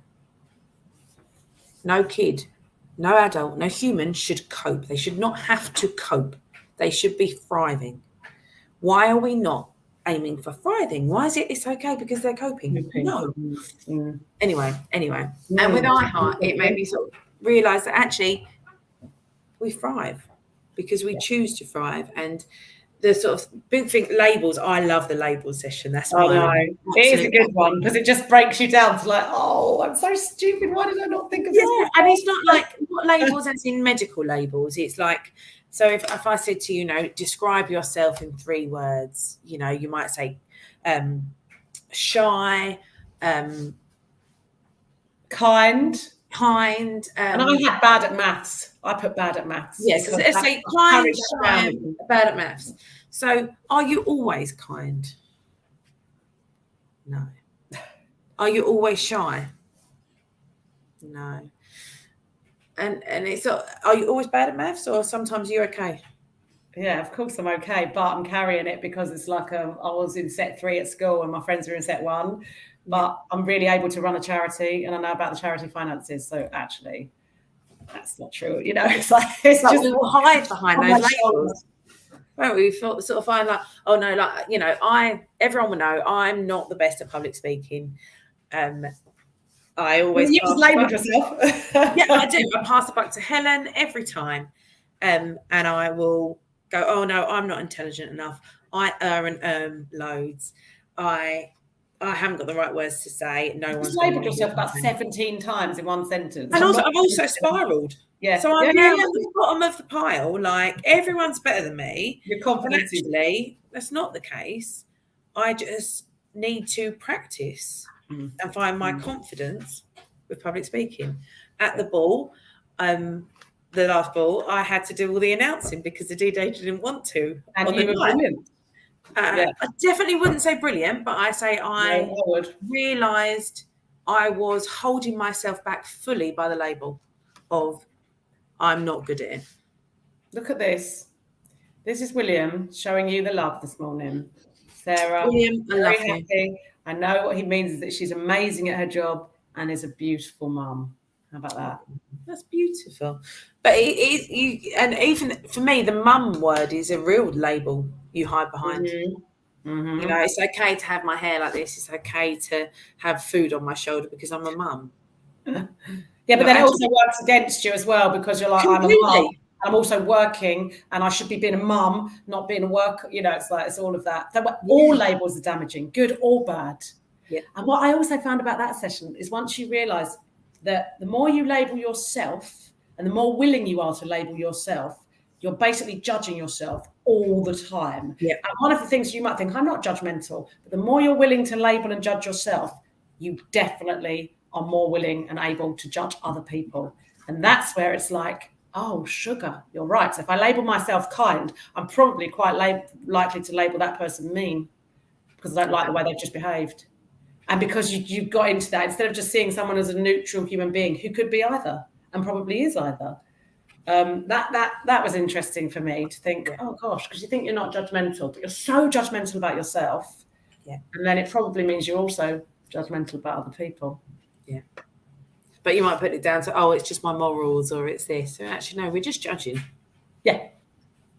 No kid, no adult, no human should cope. They should not have to cope. They should be thriving. Why are we not aiming for thriving? Why is it's okay because they're coping? No. Anyway. And with Iheart, it made me sort of realise that actually we thrive because we choose to thrive. And the sort of big thing, labels, I love the label session. That's it is a good one because it just breaks you down to like, oh, I'm so stupid. Why did I not think of this? Yeah, and it's not like what labels as in medical labels. It's like, so if I said to you, describe yourself in 3 words, you might say shy, kind. And I had bad at maths. I put bad at maths. Yes, let's say kind, shy, bad at maths. So are you always kind? No. Are you always shy? No. And it's, are you always bad at maths, or sometimes you're okay? Yeah, of course I'm okay, but I'm carrying it because it's like I was in set 3 at school and my friends were in set 1, but I'm really able to run a charity and I know about the charity finances. So actually, that's not true. It's like it's just we will hide behind those labels. Well, we sort of find like, oh no, like everyone will know I'm not the best at public speaking. I always you just labelled yourself. Yeah, I do. I pass the buck to Helen every time, and I will go, oh no, I'm not intelligent enough. I and loads. I haven't got the right words to say. No one's labelled yourself about 17 times in one sentence. And also, I've also spiraled. Yeah. So I'm really at the bottom of the pile. Like everyone's better than me. Your confidence. Actually, that's not the case. I just need to practice and find my confidence with public speaking. At the ball, the last ball, I had to do all the announcing because the DJ didn't want to. And you were brilliant. I definitely wouldn't say brilliant, but I say I realised I was holding myself back fully by the label of I'm not good at it. Look at this. This is William showing you the love this morning. Sarah, William, I love happy. I know what he means is that she's amazing at her job and is a beautiful mum. How about that? That's beautiful. But it is and even for me, the mum word is a real label you hide behind. Mm-hmm. It's okay to have my hair like this. It's okay to have food on my shoulder because I'm a mum. Yeah, but then it also works against you as well because you're like, completely. I'm a mum. I'm also working and I should be being a mum, not being a worker. It's like, it's all of that. All labels are damaging, good or bad. Yeah. And what I also found about that session is once you realise that the more you label yourself and the more willing you are to label yourself, you're basically judging yourself all the time. Yeah. And one of the things you might think, I'm not judgmental, but the more you're willing to label and judge yourself, you definitely are more willing and able to judge other people. And that's where it's like, oh, sugar, you're right. So if I label myself kind, I'm probably quite likely to label that person mean because I don't like the way they've just behaved. And because you got into that, instead of just seeing someone as a neutral human being who could be either and probably is either. That was interesting for me to think, oh gosh, because you think you're not judgmental, but you're so judgmental about yourself. Yeah. And then it probably means you're also judgmental about other people. Yeah. But you might put it down to, oh, it's just my morals or it's this. So actually, no, we're just judging. Yeah.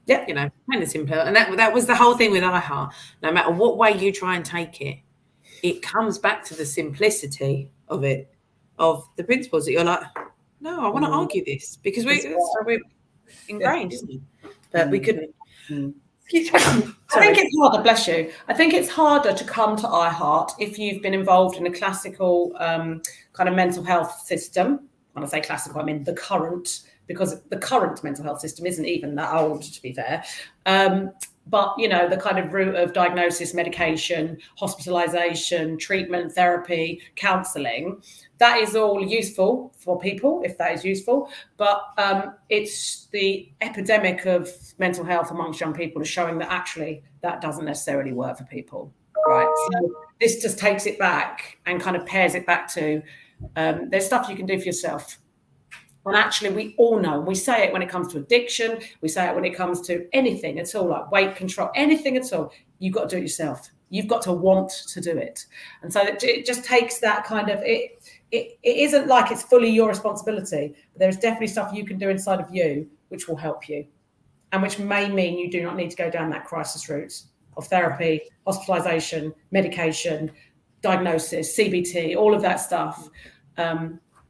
Yeah. Plain and simple. And that was the whole thing with Iheart. No matter what way you try and take it, it comes back to the simplicity of it, of the principles that you're like, no, I want to argue this because we're ingrained, isn't it? But we couldn't. I think it's harder, bless you. I think it's harder to come to Iheart if you've been involved in a classical kind of mental health system. When I say classical, I mean the current, because the current mental health system isn't even that old, to be fair. But, the kind of route of diagnosis, medication, hospitalisation, treatment, therapy, counselling, that is all useful for people, if that is useful. But it's the epidemic of mental health amongst young people is showing that actually that doesn't necessarily work for people, right? So this just takes it back and kind of pairs it back to There's stuff you can do for yourself. And actually, we all know, we say it when it comes to addiction, we say it when it comes to anything at all, like weight control, anything at all, you've got to do it yourself. You've got to want to do it. And so it just takes that kind of, it isn't like it's fully your responsibility, but there's definitely stuff you can do inside of you which will help you, and which may mean you do not need to go down that crisis route of therapy, hospitalization, medication, diagnosis, CBT, all of that stuff.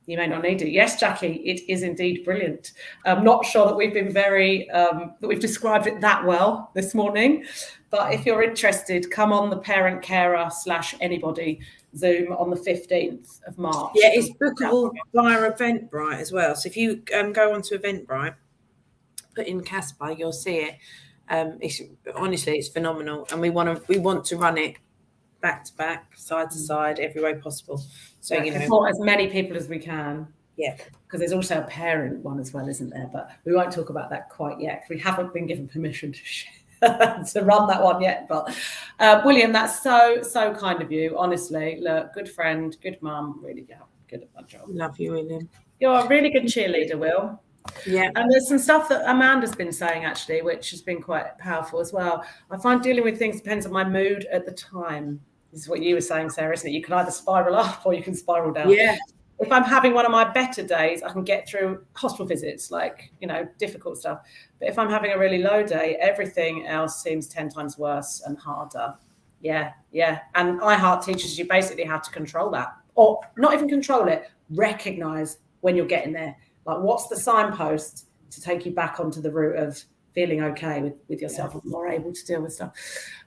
You may not need it. Yes, Jackie, it is indeed brilliant. I'm not sure that we've been that we've described it that well this morning, but if you're interested, come on the parent carer / anybody Zoom on the 15th of March. Yeah, it's bookable via Eventbrite as well. So if you go onto Eventbrite, put in CASPA, you'll see it. It's phenomenal, and we want to run it back to back, side to side, every way possible. So support as many people as we can. Yeah, because there's also a parent one as well, isn't there? But we won't talk about that quite yet. We haven't been given permission to run that one yet. But William, that's so kind of you. Honestly, look, good friend, good mum, really good at that job. Love you, William. You're a really good cheerleader, Will. Yeah. And there's some stuff that Amanda's been saying actually, which has been quite powerful as well. I find dealing with things depends on my mood at the time. This is what you were saying, Sarah, isn't it? You can either spiral up or you can spiral down. Yeah. If I'm having one of my better days, I can get through hospital visits, like, difficult stuff. But if I'm having a really low day, everything else seems 10 times worse and harder. Yeah. And Iheart teaches you basically how to control that, or not even control it, recognize when you're getting there. Like, what's the signpost to take you back onto the route of feeling okay with yourself, and more able to deal with stuff?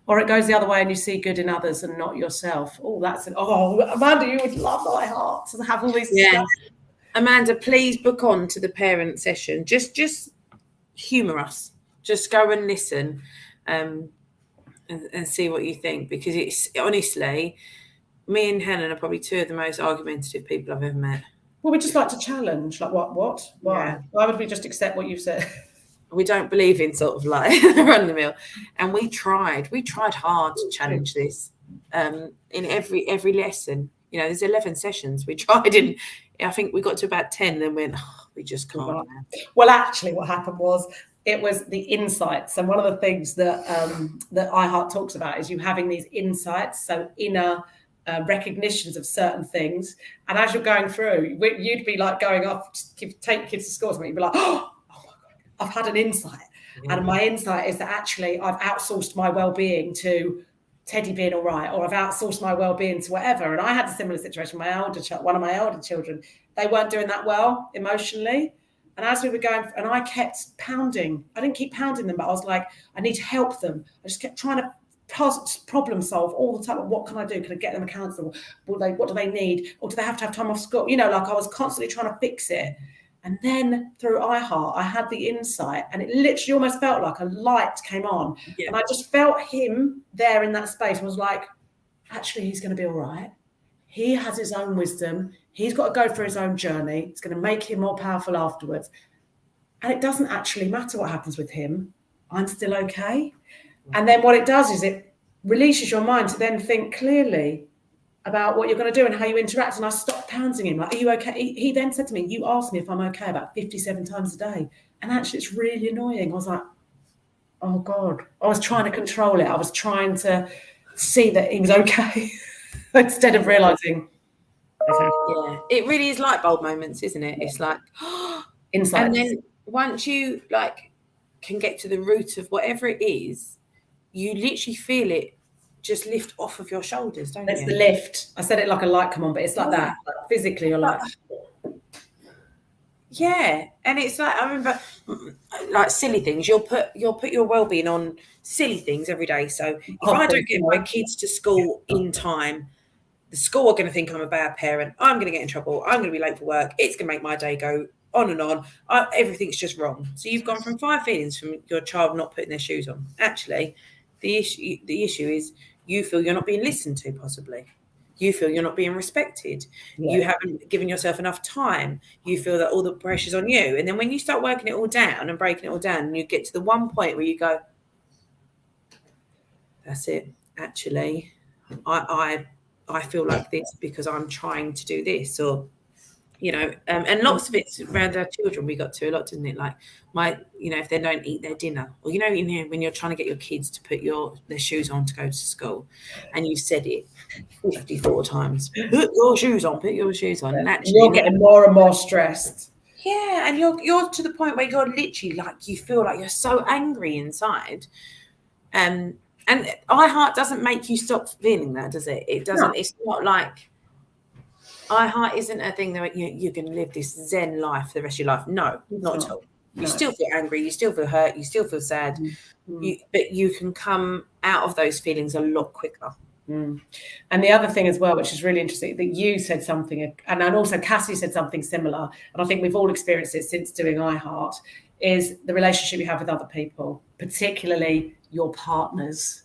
Or it goes the other way and you see good in others and not yourself. Amanda, you would love Iheart to have all these. Yeah. Amanda, please book on to the parent session. Just humour us. Just go and listen, and see what you think, because it's honestly, me and Helen are probably two of the most argumentative people I've ever met. Well, we just like to challenge. Like, what? Why? Yeah. Why would we just accept what you've said? We don't believe in sort of like run the mill, and we tried hard to challenge this in every lesson. There's 11 sessions. We tried, and I think we got to about 10, then went, we just can't. Well, actually, what happened was it was the insights, and one of the things that Iheart talks about is you having these insights, so inner recognitions of certain things, and as you're going through, you'd be like going off to take kids to school, and you'd be like, oh my God, I've had an insight. And my insight is that actually I've outsourced my well-being to Teddy being all right, or I've outsourced my well-being to whatever. And I had a similar situation. One of my elder children, they weren't doing that well emotionally. And as we were going, and I kept pounding. I didn't keep pounding them, but I was like, I need to help them. I just kept trying to problem solve all the time. What can I do? Can I get them a counsellor? What do they need? Or do they have to have time off school? Like I was constantly trying to fix it. And then through Iheart, I had the insight, and it literally almost felt like a light came on. Yeah. And I just felt him there in that space. I was like, actually, he's going to be all right. He has his own wisdom. He's got to go through his own journey. It's going to make him more powerful afterwards. And it doesn't actually matter what happens with him. I'm still okay. And then what it does is it releases your mind to then think clearly about what you're going to do and how you interact. And I stopped pounding him. Like, are you okay? He then said to me, you asked me if I'm okay about 57 times a day. And actually, it's really annoying. I was like, oh, God. I was trying to control it. I was trying to see that he was okay instead of realising. Yeah, it really is light bulb moments, isn't it? It's like, insights. And then once you can get to the root of whatever it is, you literally feel it just lift off of your shoulders, don't you? It's the lift. I said it like a light come on, but it's like that. Like physically, you're like... Yeah. And it's like, I remember, like silly things. You'll put your well-being on silly things every day. So if I don't get my kids to school in time, the school are going to think I'm a bad parent. I'm going to get in trouble. I'm going to be late for work. It's going to make my day go on and on. Everything's just wrong. So you've gone from 5 feelings from your child not putting their shoes on. Actually, the issue is you feel you're not being listened to, possibly. You feel you're not being respected. Yeah. You haven't given yourself enough time. You feel that all the pressure's on you. And then when you start working it all down and breaking it all down, and you get to the one point where you I'm I feel like this because I'm trying to do this, or and lots of it's around our children. We got to a lot, didn't it? Like if they don't eat their dinner, or when you're trying to get your kids to put their shoes on to go to school, and you said it 54 times, put your shoes on, and actually you're getting more and more stressed. Yeah, and you're to the point where you're literally like, you feel like you're so angry inside. And Iheart doesn't make you stop feeling that, does it? It doesn't. No. It's not like Iheart isn't a thing that you're going to live this Zen life for the rest of your life. No, not at all. You still feel angry. You still feel hurt. You still feel sad. But you can come out of those feelings a lot quicker. And the other thing as well, which is really interesting, that you said something, and also Cassie said something similar, and I think we've all experienced it since doing Iheart, is the relationship you have with other people, particularly your partners,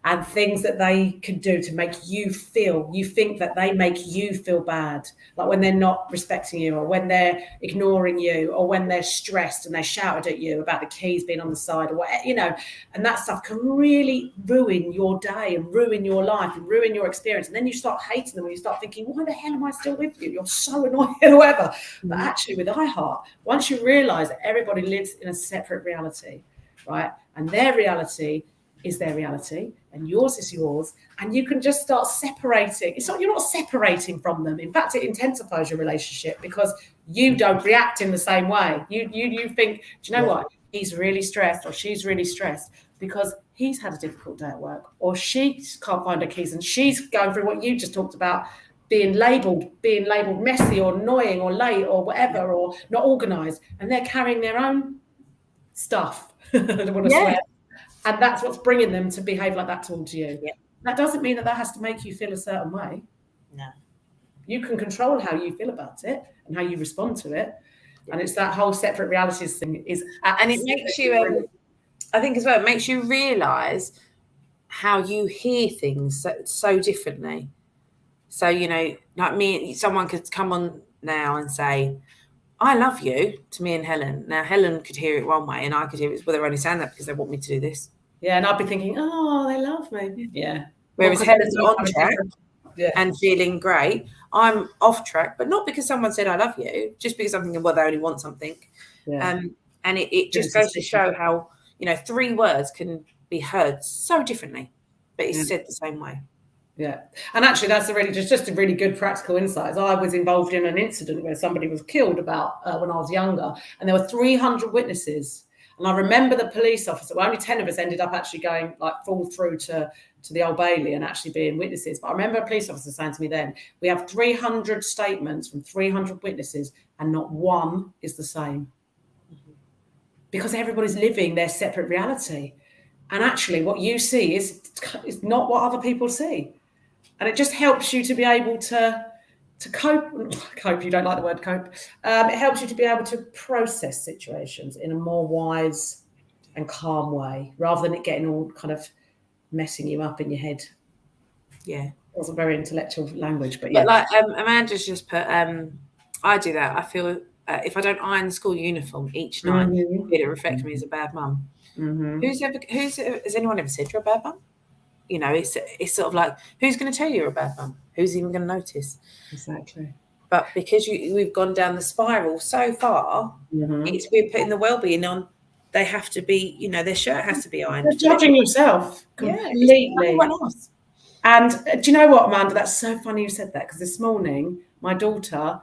and things that they can do to make you think that they make you feel bad, like when they're not respecting you, or when they're ignoring you, or when they're stressed and they shouted at you about the keys being on the side, or whatever, and that stuff can really ruin your day and ruin your life and ruin your experience. And then you start hating them, and you start thinking, why the hell am I still with you? You're so annoying, or whatever. But actually with Iheart, once you realize that everybody lives in a separate reality, right, and their reality is their reality and yours is yours, and you can just start separating. You're not separating from them. In fact, it intensifies your relationship, because you don't react in the same way. You think, do you know what? He's really stressed, or she's really stressed because he's had a difficult day at work, or she can't find her keys and she's going through what you just talked about, being labelled messy or annoying or late or whatever, or not organised, and they're carrying their own stuff. I don't want to swear. And that's what's bringing them to behave like that towards you. Yeah. That doesn't mean that has to make you feel a certain way. No. You can control how you feel about it and how you respond to it. Yeah. And it's that whole separate realities thing. And it makes you, I think as well, it makes you realise how you hear things so differently. So, like me, someone could come on now and say, I love you, to me and Helen. Now, Helen could hear it one way, and I could hear it, well, they're only saying that because they want me to do this. Yeah, and I'd be thinking, oh, they love me. Yeah. Whereas Helen's on track and feeling great. I'm off track, but not because someone said I love you, just because I'm thinking, well, they only want something. Yeah. And it just goes to show how, 3 words can be heard so differently, but it's said the same way. Yeah, and actually that's just a really good practical insight. I was involved in an incident where somebody was killed about when I was younger, and there were 300 witnesses. And I remember the police officer, well, only 10 of us ended up actually going full through to the Old Bailey and actually being witnesses. But I remember a police officer saying to me then, we have 300 statements from 300 witnesses and not one is the same. Because everybody's living their separate reality. And actually what you see is not what other people see. And it just helps you to be able to cope. Cope, you don't like the word cope. It helps you to be able to process situations in a more wise and calm way, rather than it getting all kind of messing you up in your head. Yeah. It wasn't very intellectual language, but yeah. But Amanda's just put, I do that. I feel if I don't iron the school uniform each night, it reflects me as a bad mum. Mm-hmm. Has anyone ever said you're a bad mum? It's sort of like, who's going to tell you you're a bad mum? Who's even going to notice? Exactly. But because we've gone down the spiral so far, we're putting the well-being on. They have to be, their shirt has to be ironed. You're judging yourself completely. Everyone else. And do you know what, Amanda? That's so funny you said that, because this morning, my daughter,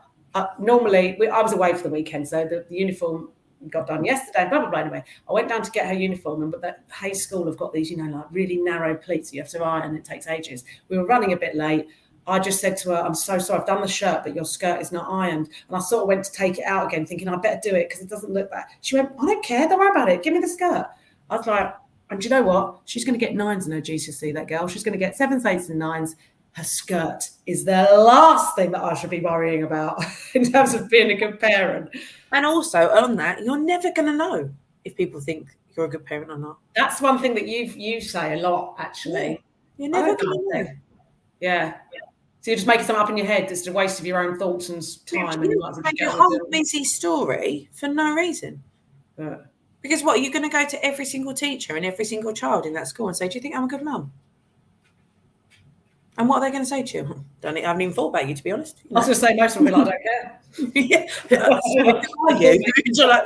normally, I was away for the weekend, so the uniform got done yesterday, blah, blah, blah. Anyway, I went down to get her uniform, but the Hayes School have got these, really narrow pleats you have to iron, and it takes ages. We were running a bit late. I just said to her, I'm so sorry, I've done the shirt, but your skirt is not ironed. And I sort of went to take it out again, thinking I better do it because it doesn't look bad. She went, I don't care, don't worry about it, give me the skirt. I was like, and do you know what? She's going to get 9s in her GCSE, that girl. She's going to get 7s, 8s and 9s. Her skirt is the last thing that I should be worrying about in terms of being a good parent. And also on that, you're never going to know if people think you're a good parent or not. That's one thing that you say a lot, actually. Yeah. You're never going to know. Yeah. So you're just making something up in your head that's a waste of your own thoughts and time. And you make a whole busy story for no reason. Because what, you're going to go to every single teacher and every single child in that school and say, do you think I'm a good mum? And what are they going to say to you? I haven't even thought about you, to be honest. I was going to say, most of them will be like, I don't care. So, like,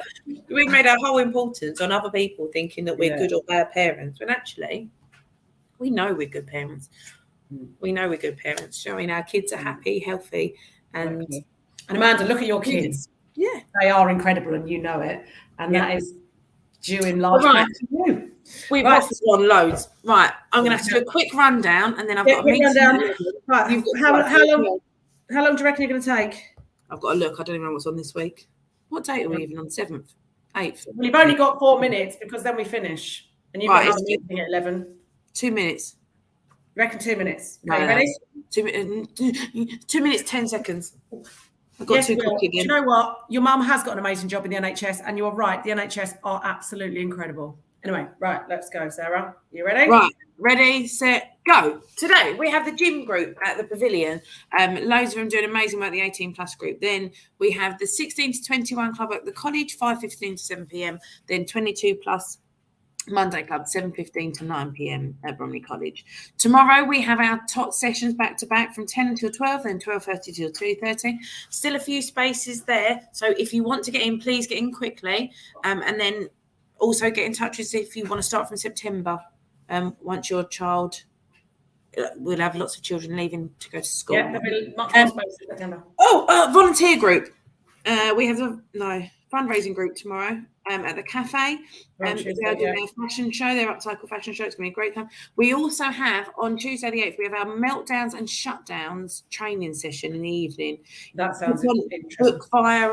we made our whole importance on other people thinking that we're good or bad parents, when actually we know we're good parents. We know we're good parents, showing our kids are happy, healthy, and Amanda, look at your kids. Yeah, they are incredible, and you know it. And that is due in large right. part to you. We've waffled on loads. Right, I'm going to have to do a quick rundown, and then I've got a meeting. Right. How long do you reckon you're going to take? I've got to look. I don't even know what's on this week. What date are we even on? 7th? 8th? Well, you've only got 4 minutes because then we finish. And you've got another meeting at 11. 2 minutes. You reckon 2 minutes? Okay, ready? 2 minutes, 10 seconds. I've got too quick again. Do you know what? Your mum has got an amazing job in the NHS, and you're right. The NHS are absolutely incredible. Anyway, right, let's go, Sarah. You ready? Right, ready, set, go. Today we have the gym group at the pavilion. Loads of them doing amazing work, the 18 plus group. Then we have the 16 to 21 club at the college, 5:15 to 7 p.m. Then 22 plus Monday club, 7:15 to 9 p.m. at Bromley College. Tomorrow we have our top sessions back to back from 10 until 12, then 12:30 till 2:30. Still a few spaces there. So if you want to get in, please get in quickly. And then also get in touch with us if you want to start from September. Once your child, we'll have lots of children leaving to go to school. Yeah, there'll be much more space in September. Volunteer group. We have fundraising group tomorrow at the cafe. They're doing their fashion show, their upcycle fashion show. It's going to be a great time. We also have on Tuesday the 8th, we have our Meltdowns and Shutdowns training session in the evening. That sounds interesting. Book via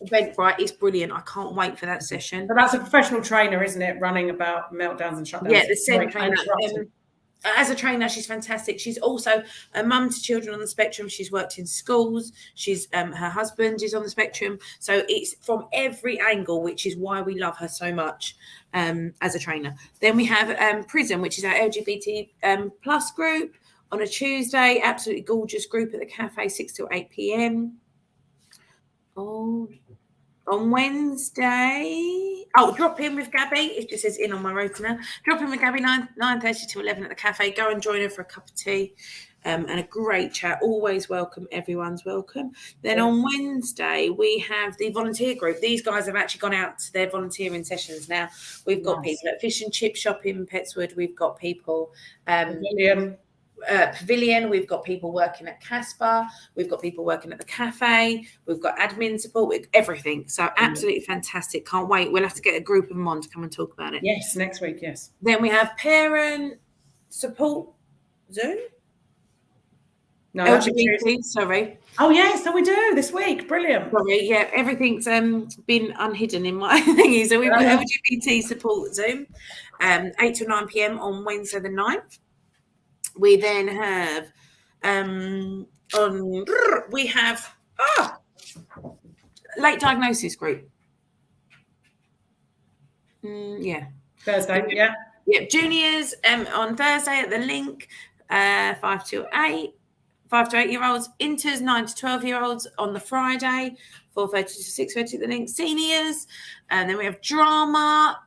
Eventbrite. It's brilliant. I can't wait for that session. But that's a professional trainer, isn't it? Running about Meltdowns and Shutdowns. Yeah, the same trainer. As a trainer, she's fantastic. She's also a mum to children on the spectrum. She's worked in schools. She's her husband is on the spectrum. So it's from every angle, which is why we love her so much as a trainer. Then we have Prism, which is our LGBT plus group on a Tuesday. Absolutely gorgeous group at the cafe, 6 till 8 p.m. On Wednesday, drop in with Gabby. It just says in on my rotor now. Drop in with Gabby 9:30 to 11 at the cafe. Go and join her for a cup of tea and a great chat. Always welcome. Everyone's welcome. Then on Wednesday, we have the volunteer group. These guys have actually gone out to their volunteering sessions now. We've got people at Fish and Chip Shop in Petswood. We've got people Pavilion, we've got people working at CASPA, we've got people working at the cafe, we've got admin support, with everything. So absolutely fantastic. Can't wait. We'll have to get a group of them on to come and talk about it. Yes, next week, yes. Then we have parent support Zoom. No, LGBT, sorry. Oh yeah, so we do this week. Brilliant. Sorry, yeah, everything's been unhidden in my thingy. So we've got LGBT support Zoom, 8 to 9 p.m. on Wednesday the 9th. We then have late diagnosis group. Thursday, yeah. Juniors on Thursday at the link, 5 to 8 year olds. Inters 9 to 12 year olds on the Friday, 4:30 to 6:30 at the link. Seniors, and then we have drama,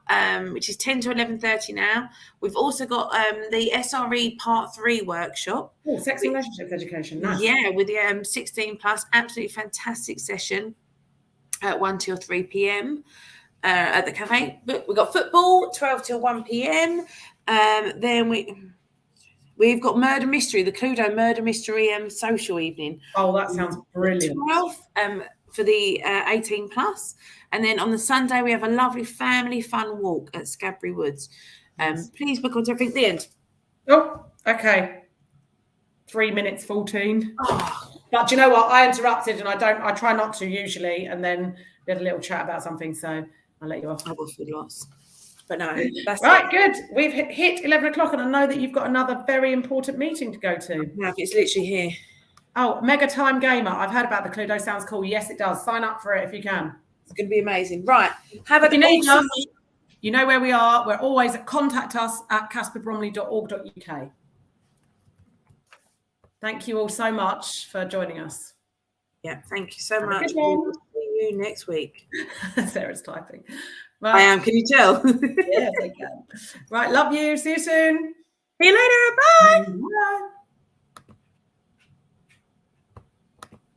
which is 10 to 11:30 now. We've also got the SRE Part 3 workshop. Oh, sex and relationships education. Nice. Yeah, with the 16 plus, absolutely fantastic session at 1 till 3 p.m. At the cafe. We've got football 12 till 1 p.m. Then we've got murder mystery, the Cluedo murder mystery social evening. Oh, that sounds brilliant. 12th for the 18 plus, and then on the Sunday we have a lovely family fun walk at Scabry Woods. Please book onto everything. The end. Oh, okay. 3 minutes 14. But do you know what? I interrupted, and I try not to usually, and then we had a little chat about something, so I'll let you off. I will for lots. But no, that's right. Good. We've hit 11 o'clock, and I know that you've got another very important meeting to go to. No, it's literally here. Oh, Mega Time Gamer. I've heard about the Cluedo. Sounds cool. Yes, it does. Sign up for it if you can. It's going to be amazing. Right. Have a awesome week. You know where we are. We're always at contact us at caspabromley.org.uk. Thank you all so much for joining us. Yeah, thank you so much. We'll see you next week. Sarah's typing. Right. I am. Can you tell? Yes, I can. Right. Love you. See you soon. See you later. Bye. Bye.